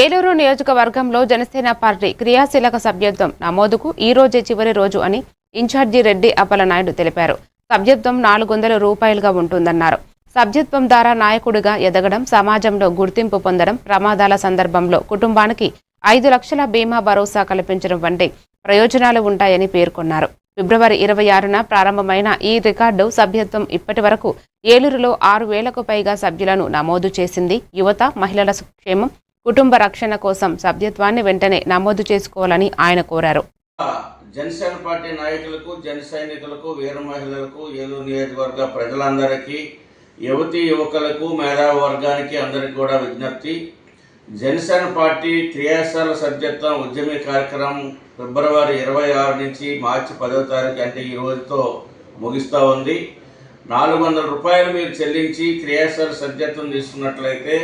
ఏలూరు నియోజకవర్గంలో జనసేన పార్టీ క్రియాశీలక సభ్యత్వం నమోదుకు ఈ రోజే చివరి రోజు అని ఇన్ఛార్జి రెడ్డి అప్పలనాయుడు తెలిపారు. సభ్యత్వం 400 రూపాయలుగా ఉంటుందన్నారు. సభ్యత్వం ద్వారా నాయకుడిగా ఎదగడం, సమాజంలో గుర్తింపు పొందడం, ప్రమాదాల సందర్భంలో కుటుంబానికి 5 లక్షల బీమా భరోసా కల్పించడం వంటి ప్రయోజనాలు ఉంటాయని పేర్కొన్నారు. ఫిబ్రవరి 26న ప్రారంభమైన ఈ రికార్డు సభ్యత్వం ఇప్పటి వరకు ఏలూరులో 6,000కు పైగా సభ్యులను నమోదు చేసింది. యువత, మహిళల క్షేమం, కుటుంబ రక్షణ కోసం సభ్యత్వాన్ని వెంటనే నమోదు చేసుకోవాలని ఆయన కోరారు. జనసేన పార్టీ నాయకులకు, జన సైనికులకు, వీర మహిళలకు, ఏలూరు నియోజకవర్గ ప్రజలందరికీ, యువతీ యువకులకు, మేధావి వర్గానికి అందరికీ కూడా విజ్ఞప్తి. జనసేన పార్టీ క్రియాశీల సభ్యత్వం ఉద్యమీ కార్యక్రమం ఫిబ్రవరి 26 నుంచి మార్చి 10వ తారీఖు అంటే ఈ రోజుతో ముగిస్తూ ఉంది. 400 రూపాయలు మీరు చెల్లించి క్రియాశీల సభ్యత్వం తీసుకున్నట్లయితే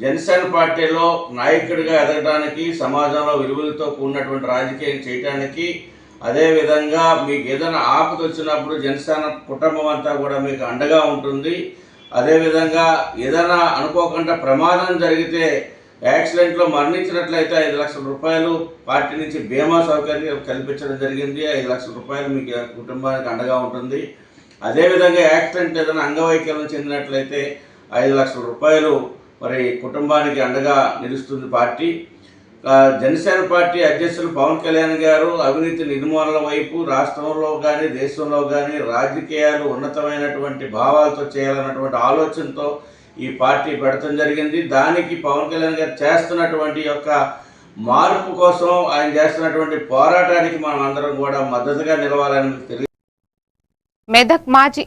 జనసేన పార్టీలో నాయకుడిగా ఎదగడానికి, సమాజంలో విలువలతో కూడినటువంటి రాజకీయం చేయడానికి, అదేవిధంగా మీకు ఏదైనా ఆపద వచ్చినప్పుడు జనసేన కుటుంబం అంతా కూడా మీకు అండగా ఉంటుంది. అదేవిధంగా ఏదైనా అనుకోకుండా ప్రమాదం జరిగితే, యాక్సిడెంట్లో మరణించినట్లయితే 5 లక్షల రూపాయలు పార్టీ నుంచి బీమా సౌకర్యం కల్పించడం జరిగింది. 5 లక్షల రూపాయలు మీకు కుటుంబానికి అండగా ఉంటుంది. అదేవిధంగా యాక్సిడెంట్ ఏదైనా అంగవైకల్యం చెందినట్లయితే 5 లక్షల రూపాయలు మరి కుటుంబానికి అండగా నిలుస్తుంది పార్టీ. జనసేన పార్టీ అధ్యక్షులు పవన్ కళ్యాణ్ గారు అవినీతి నిర్మూలన వైపు రాష్ట్రంలో కానీ దేశంలో కానీ రాజకీయాలు ఉన్నతమైనటువంటి భావాలతో చేయాలన్నటువంటి ఆలోచనతో ఈ పార్టీ పెడతం జరిగింది. దానికి పవన్ కళ్యాణ్ గారు చేస్తున్నటువంటి యొక్క మార్పు కోసం ఆయన చేస్తున్నటువంటి పోరాటానికి మనం అందరం కూడా మద్దతుగా నిలవాలని తెలియదు. మెదక్ మాజీ